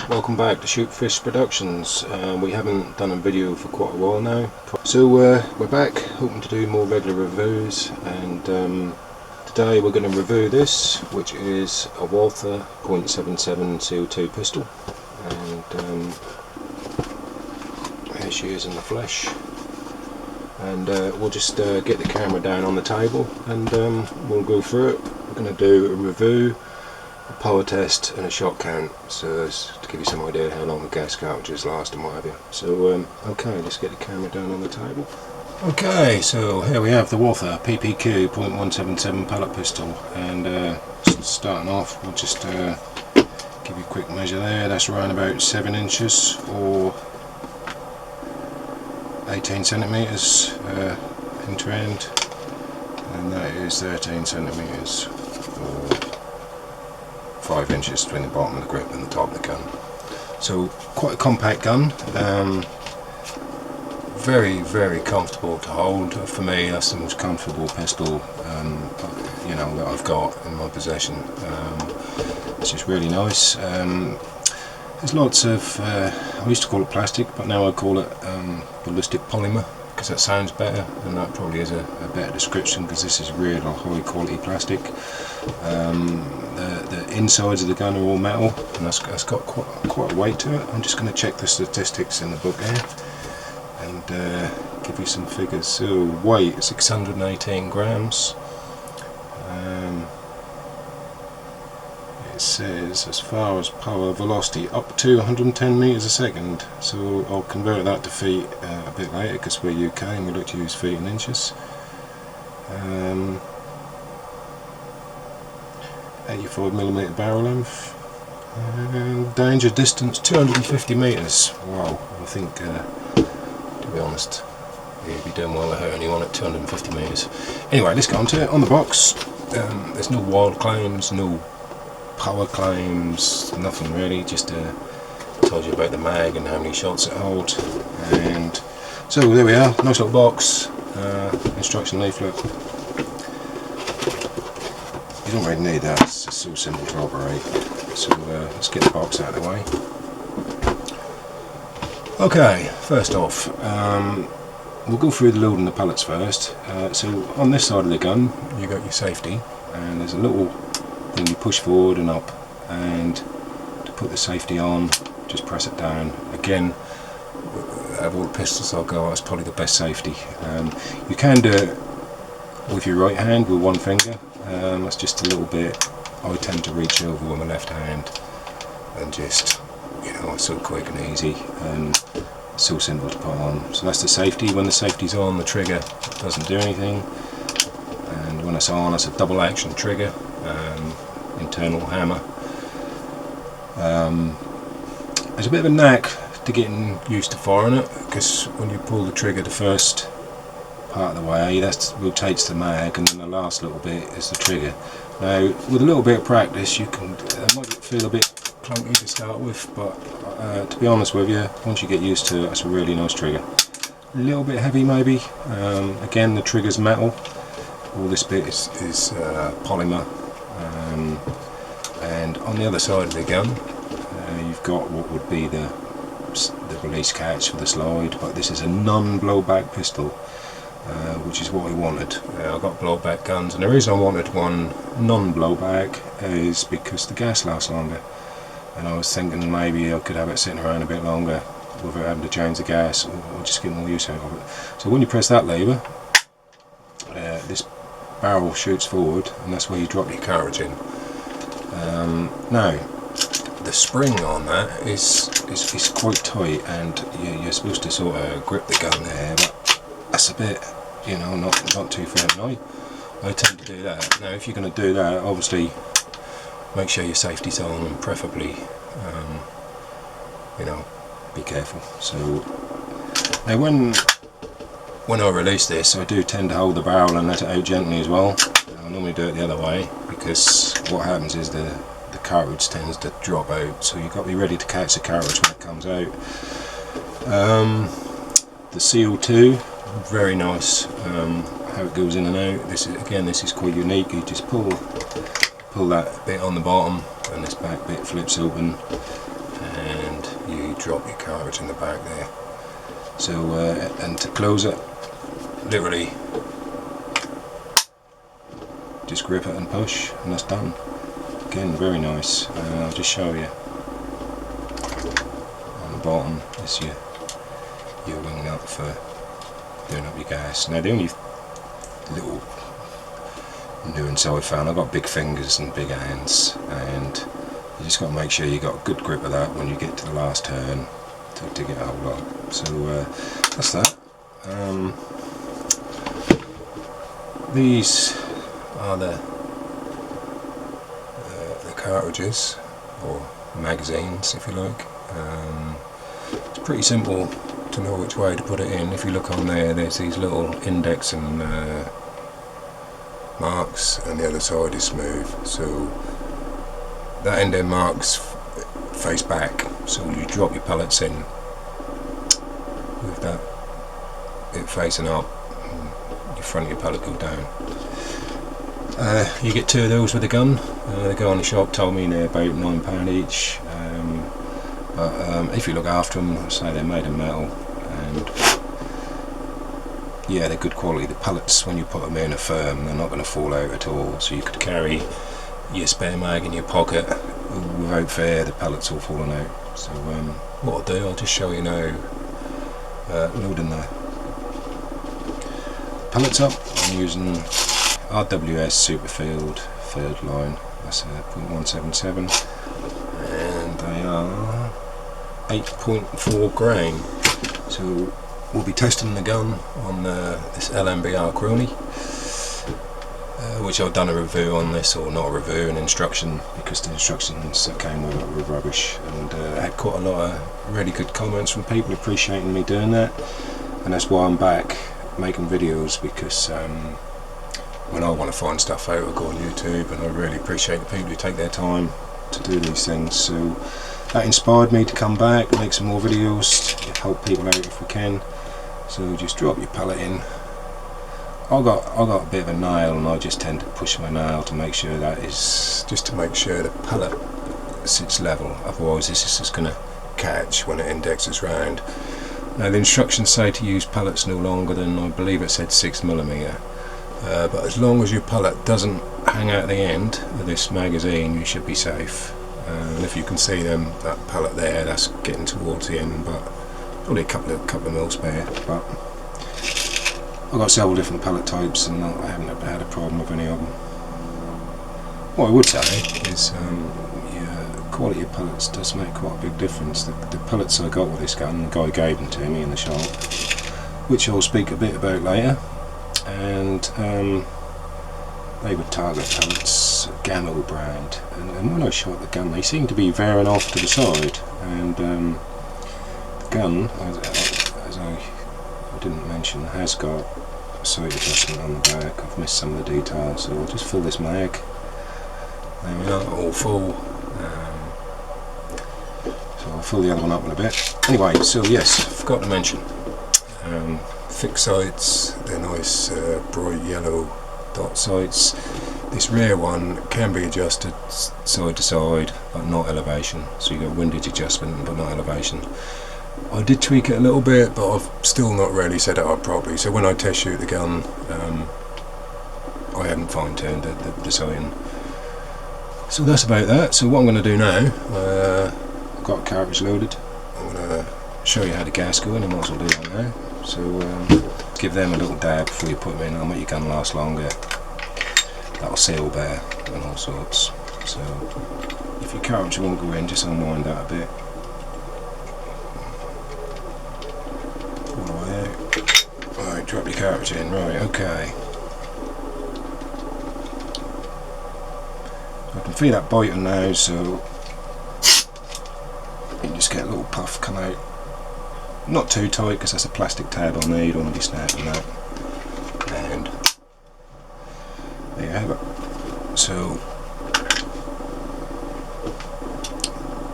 welcome back to Shoot Fish Productions. We haven't done a video for quite a while now, so we're back hoping to do more regular reviews, and today we're going to review this, which is a Walther .77 CO2 pistol, and here she is in the flesh. And we'll just get the camera down on the table and we'll go through it. We're going to do a review, a power test and a shot count, so as to give you some idea how long the gas cartridges last and what have you. So okay, let's get the camera down on the table. Okay, so here we have the Walther PPQ .177 pellet pistol, and starting off we'll just give you a quick measure there. That's around about 7 inches or 18 centimeters inter end, and that is 13 centimeters or 5 inches between the bottom of the grip and the top of the gun. So quite a compact gun, very comfortable to hold. For me, that's the most comfortable pistol you know, that I've got in my possession. It's just really nice. There's lots of, I used to call it plastic, but now I call it ballistic polymer, because that sounds better, and that probably is a better description, because this is real high quality plastic. The insides of the gun are all metal, and that's got quite a weight to it. I'm just going to check the statistics in the book here and give you some figures. So weight, 618 grams. It says as far as power, velocity up to 110 meters a second, so I'll convert that to feet a bit later, because we're UK and we like to use feet and inches. 85mm barrel length, and danger distance 250 meters. Wow, I think to be honest, you'd be doing well to hurt anyone at 250 meters. Anyway, let's get on to it. On the box, there's no wild claims, no power claims, nothing really, just tells you about the mag and how many shots it holds. And so there we are, nice little box, instruction leaflet. You don't really need that, it's just so simple to operate. So let's get the box out of the way. Okay, first off, we'll go through the loading the pellets first. So on this side of the gun you got your safety, and there's a little thing you push forward and up, and to put the safety on just press it down. Again, out of all the pistols I've got, that's probably the best safety. You can do it with your right hand with one finger, that's just a little bit. I tend to reach over with my left hand, and just, you know, it's so quick and easy and so simple to put on. So that's the safety. When the safety's on, the trigger doesn't do anything, and when it's on, it's a double action trigger, internal hammer. There's a bit of a knack to getting used to firing it, because when you pull the trigger the first part of the way, that rotates the mag, and then the last little bit is the trigger. Now with a little bit of practice you can, it might feel a bit clunky to start with, but to be honest with you, once you get used to it, it's a really nice trigger. A little bit heavy maybe, again the trigger's metal, all this bit is polymer. And on the other side of the gun you've got what would be the release catch for the slide, but this is a non-blowback pistol, which is what I wanted. I've got blowback guns, and the reason I wanted one non-blowback is because the gas lasts longer, and I was thinking maybe I could have it sitting around a bit longer without having to change the gas, or just get more use out of it. So when you press that lever, this barrel shoots forward, and that's where you drop your cartridge in. Now the spring on that is quite tight, and you're supposed to sort of grip the gun there, but that's a bit, you know, not too fair. And I tend to do that. Now if you're going to do that, obviously make sure your safety's on, and preferably you know, be careful. So now when I release this, I do tend to hold the barrel and let it out gently as well. I normally do it the other way, because what happens is the cartridge tends to drop out, so you've got to be ready to catch the cartridge when it comes out. The CO2, very nice, how it goes in and out. This is quite unique. You just pull that bit on the bottom, and this back bit flips open, and drop your cartridge in the back there. So and to close it, literally just grip it and push, and that's done. Again, very nice. I'll just show you. On the bottom is your wing nut for doing up your gas. Now the only little new inside found, I've got big fingers and big hands, and you just got to make sure you got a good grip of that when you get to the last turn to get a hold of. So that's that. These are the cartridges, or magazines if you like. It's pretty simple to know which way to put it in. If you look on there, there's these little index and marks, and the other side is smooth, so that end end marks face back, so you drop your pellets in with that it facing up, your front of your pellet go down. You get 2 of those with a gun. The guy on the shop told me they're about £9 each, but if you look after them, I say they're made of metal, and yeah, they're good quality. The pellets, when you put them in, are firm, they're not going to fall out at all, so you could carry your spare mag in your pocket without fear the pellets all falling out. So what I'll do, I'll just show you now, loading the pellets up. I'm using RWS Superfield third line, that's a .177, and they are 8.4 grain. So we'll be testing the gun on this LMBR Crony, which I've done a review on this, or not a review, an instruction, because the instructions that came with it were rubbish, and I had quite a lot of really good comments from people appreciating me doing that, and that's why I'm back making videos, because when I want to find stuff out, I go on YouTube, and I really appreciate the people who take their time to do these things. So that inspired me to come back, make some more videos, help people out if we can. So just drop your pellet in. I got a bit of a nail, and I just tend to push my nail to make sure that is, just to make sure the pellet sits level, otherwise this is just going to catch when it indexes round. Now the instructions say to use pellets no longer than, I believe it said 6mm, but as long as your pellet doesn't hang out the end of this magazine, you should be safe. And if you can see that pellet there, that's getting towards the end, but probably a couple of mil spare. But I've got several different pellet types, and I haven't ever had a problem with any of them. What I would say is quality of pellets does make quite a big difference. The pellets I got with this gun, the guy gave them to me in the shop, which I'll speak a bit about later, and they were Target pellets, Gamma brand, and when I shot the gun they seemed to be veering off to the side, and the gun, as I didn't mention, has got a sight adjustment on the back. I've missed some of the details, so I'll just fill this mag. There we are, all full. So I'll fill the other one up in a bit. Anyway, so yes, forgot to mention, fixed sights, they're nice bright yellow dot sights. This rear one can be adjusted side to side, but not elevation, so you got windage adjustment but not elevation. I did tweak it a little bit, but I've still not really set it up properly, so when I test shoot the gun, I haven't fine-tuned the sighting. So that's about that. So what I'm going to do now, I've got a cartridge loaded. I'm going to show you how the gas go in, and might as well do that now. So give them a little dab before you put them in. That'll make your gun last longer. That'll seal better and all sorts. So if your cartridge won't go in, just unwind that a bit. All the way out. Right, drop your cartridge in. Right, okay. I can feel that biting now, so you can just get a little puff come out. Not too tight, because that's a plastic tab on there, you don't want to be snapping that. And there you have it. So,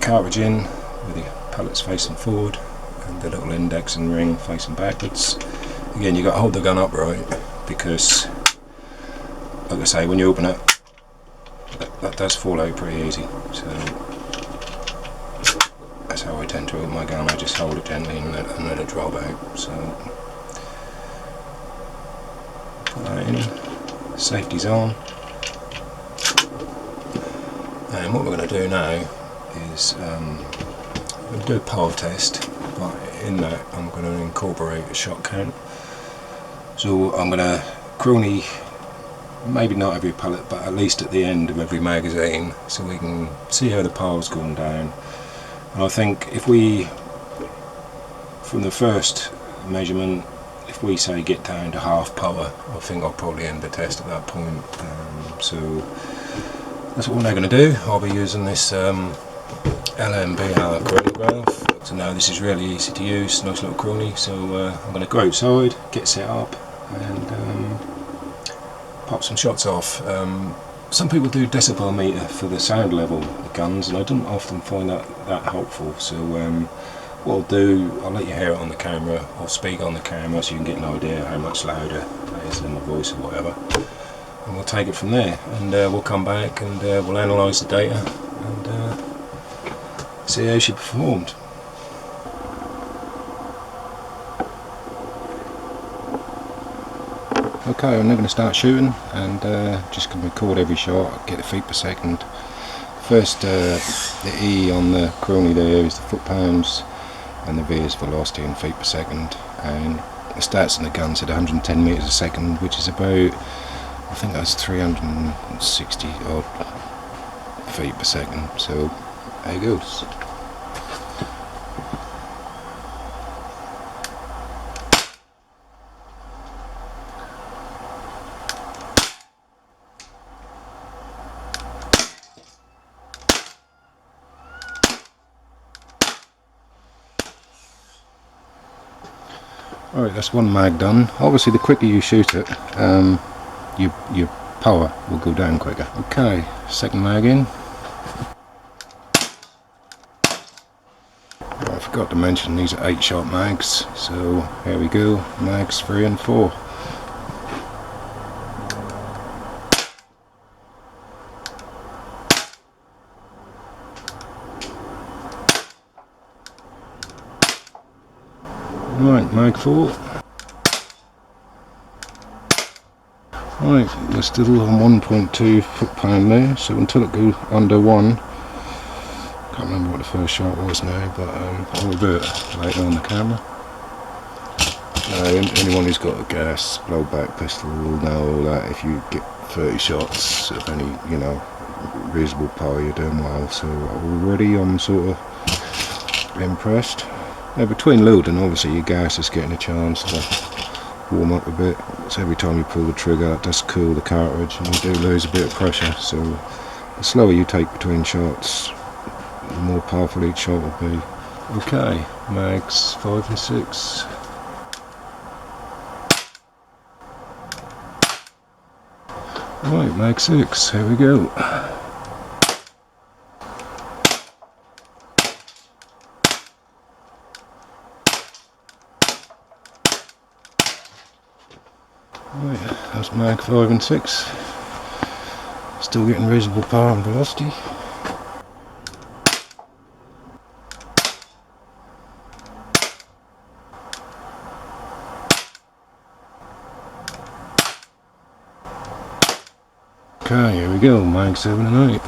cartridge in with the pellets facing forward and the little index and ring facing backwards. Again, you've got to hold the gun upright, because like I say, when you open it, that does fall out pretty easy. So that's that's how I tend to open my gun. I just hold it gently and let it drop out. So put that in, safety's on, and what we're going to do now is I'm going to do a power test, but in that I'm going to incorporate a shot count. So I'm going to crony, maybe not every pellet, but at least at the end of every magazine, so we can see how the power's going down. And I think if we, from the first measurement, if we say get down to half power, I think I'll probably end the test at that point. So that's what we're now going to do. I'll be using this LMBR chronograph. So now this is really easy to use, nice little crony. So I'm going to go outside, get set up, and pop some shots off. Some people do decibel meter for the sound level of guns, and I don't often find that helpful. So what I'll do, I'll let you hear it on the camera, I'll speak on the camera so you can get an idea how much louder that is than my voice or whatever, and we'll take it from there, and we'll come back and we'll analyse the data and see how she performed. Okay, I'm now going to start shooting, and just going to record every shot, get the feet per second. First, the E on the crony there is the foot-pounds, and the V is velocity in feet per second. And the stats on the gun's at 110 meters a second, which is about, I think that's 360 odd feet per second. So there it goes. Alright, that's one mag done. Obviously the quicker you shoot it, your power will go down quicker. Okay, second mag in. I forgot to mention these are 8-shot mags, so here we go, mags 3 and 4. Right, mag 4. Right, we're still on 1.2 foot-pound there, so until it goes under 1, can't remember what the first shot was now, but I'll do it later on the camera. Anyone who's got a gas blowback pistol will know that if you get 30 shots of any, reasonable power, you're doing well. So already I'm sort of impressed. Now between loading, obviously your gas is getting a chance to warm up a bit. So every time you pull the trigger, it does cool the cartridge, and you do lose a bit of pressure. So the slower you take between shots, the more powerful each shot will be. Okay, mags 5 and 6. Right, mag 6, here we go. Right, that's mag 5 and 6. Still getting reasonable power and velocity. Okay, here we go, mag 7 and 8.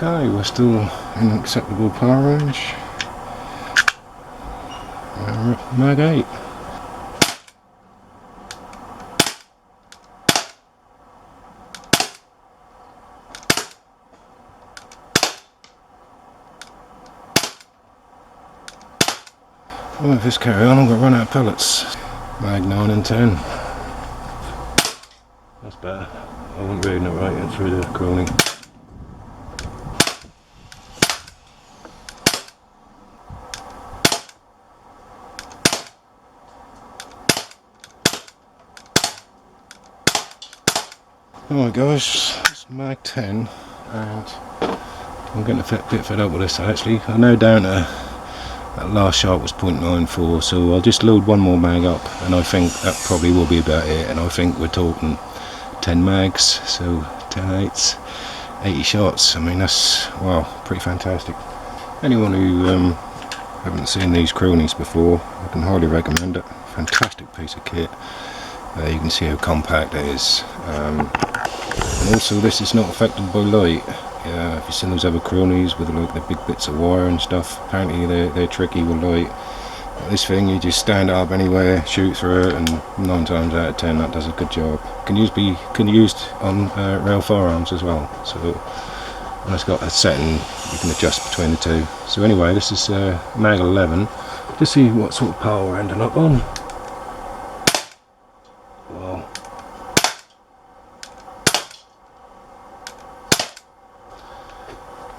Okay, we're still in acceptable power range. Mag 8. Well, if this carry on, I'm going to run out of pellets. Mag 9 and 10. That's better. I wasn't reading it right in through the crony. Alright guys, it's mag 10, and I'm getting a bit fed up with this actually. I'm now down to That last shot was .94, so I'll just load one more mag up, and I think that probably will be about it. And I think we're talking 10 mags, so 10 8s, 80 shots. I mean, that's, wow, pretty fantastic. Anyone who haven't seen these cronies before, I can highly recommend it. Fantastic piece of kit. You can see how compact it is, and also this is not affected by light. If you've seen those other cronies with like the big bits of wire and stuff, apparently they're tricky with light. But this thing, you just stand it up anywhere, shoot through it, and 9 times out of 10 that does a good job. Can be used on rail firearms as well. So, and it's got a setting you can adjust between the two. So anyway, this is mag 11. Just see what sort of power we're ending up on. Wow.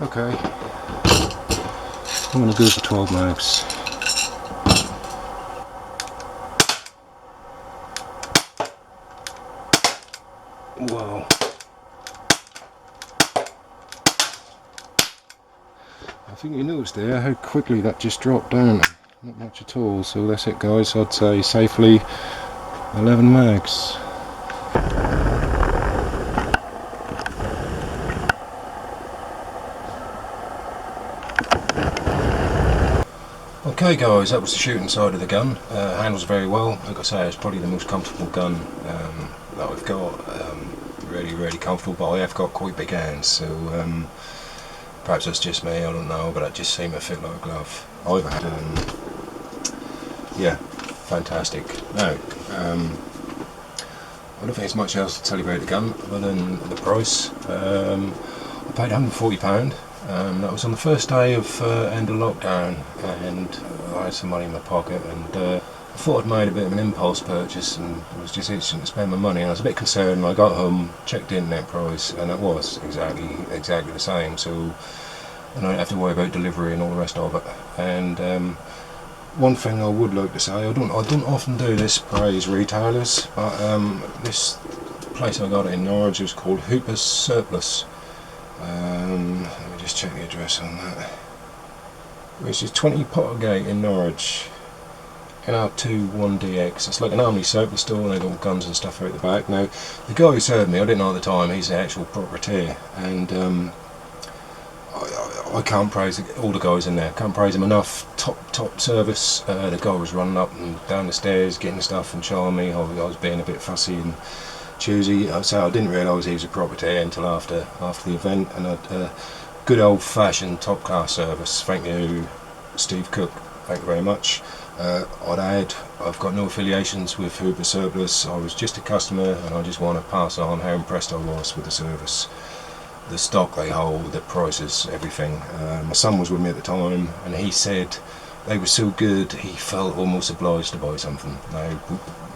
Okay, I'm going to go for 12 mags. Wow. I think you noticed there how quickly that just dropped down. Not much at all, so that's it guys. I'd say safely 11 mags. Okay guys, that was the shooting side of the gun. Handles very well. Like I say, it's probably the most comfortable gun that I've got. Really comfortable, but I have got quite big hands, so perhaps that's just me, I don't know, but it just seemed to fit like a glove. I've had, yeah, fantastic. Now, I don't think there's much else to tell you about the gun other than the price. I paid £140. That was on the first day of end of lockdown, and I had some money in my pocket, and I thought I'd made a bit of an impulse purchase and was just itching to spend my money, and I was a bit concerned when I got home, checked the internet price, and it was exactly the same, so I don't have to worry about delivery and all the rest of it. And one thing I would like to say, I don't often do this, praise retailers, but this place I got it in Norwich was called Hooper's Surplus. Let me just check the address on that, which is 20 Pottergate in Norwich, NR21DX. It's like an army surplus store, and they've got guns and stuff out the back. Now, the guy who served me, I didn't know at the time, he's the actual proprietor, and I can't praise all the guys in there, can't praise them enough. Top service. The guy was running up and down the stairs getting stuff and showing me. I was being a bit fussy and choosy, so I didn't realise he was a proprietor until after the event, and a good old-fashioned top-class service. Thank you, Steve Cook. Thank you very much. I've got no affiliations with Hooper Surplus. I was just a customer, and I just want to pass on how impressed I was with the service, the stock they hold, the prices, everything. My son was with me at the time, and he said they were so good he felt almost obliged to buy something. Now,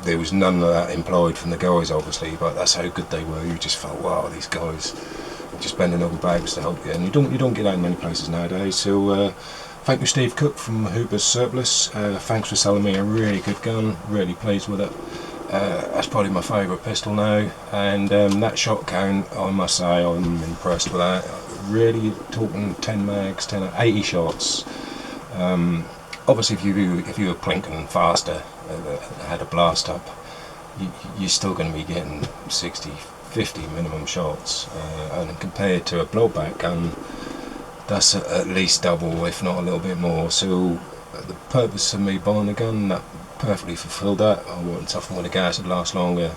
there was none of that implied from the guys, obviously, but that's how good they were. You just felt, wow, these guys are just bending over backwards to help you, and you don't get that in many places nowadays. So thank you, Steve Cook from Hooper's Surplus. Thanks for selling me a really good gun. Really pleased with it. That's probably my favourite pistol now, and that shot count, I must say, I'm impressed with that. Really talking 10 mags, 80 shots. Obviously, if you were plinking faster, had a blast up, you're still going to be getting 60, 50 minimum shots, and compared to a blowback gun, that's at least double, if not a little bit more. So the purpose of me buying the gun, that perfectly fulfilled that. I wanted something with the gas that lasts longer,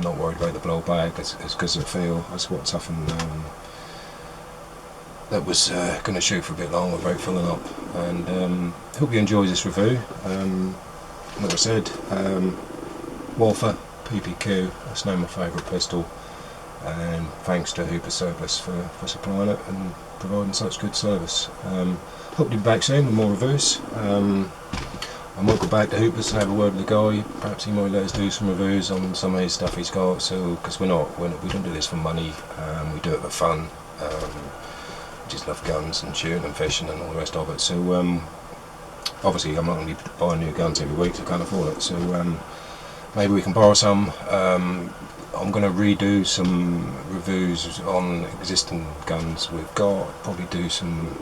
not worried about the blowback, as good as it feel. I just wanted something that was going to shoot for a bit longer without filling up. And hope you enjoy this review. Like I said, Walther PPQ, that's now my favourite pistol, and thanks to Hooper Surplus for supplying it and providing such good service. Hope to be back soon with more reviews. I might go back to Hooper's and have a word with the guy. Perhaps he might let us do some reviews on some of his stuff he's got. So, because we don't do this for money, we do it for fun. We just love guns and shooting and fishing and all the rest of it. So obviously I'm not going to be buying new guns every week, so I can't afford it. So maybe we can borrow some. I'm going to redo some reviews on existing guns we've got. Probably do some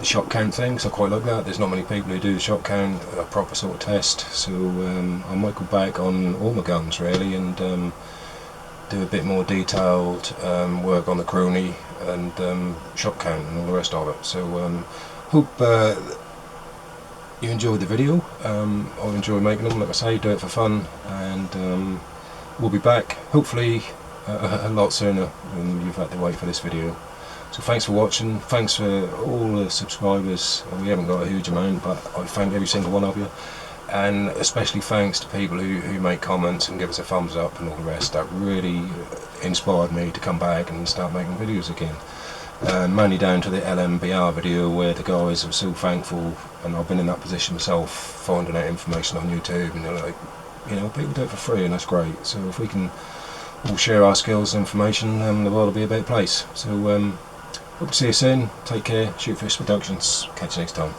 shot count thing, so I quite like that. There's not many people who do the shot count, a proper sort of test, so I might go back on all my guns really and do a bit more detailed work on the crony and shot count and all the rest of it. So hope you enjoyed the video. I'll enjoy making them, like I say, do it for fun, and we'll be back hopefully a lot sooner than you've had to wait for this video. So thanks for watching, thanks for all the subscribers. We haven't got a huge amount, but I thank every single one of you, and especially thanks to people who make comments and give us a thumbs up and all the rest. That really inspired me to come back and start making videos again. Mainly down to the LMBR video where the guys are so thankful, and I've been in that position myself, finding out information on YouTube, and they're like, you know, people do it for free, and that's great. So if we can all share our skills and information, the world will be a better place. So hope to see you soon. Take care. Shoot Fish Productions. Catch you next time.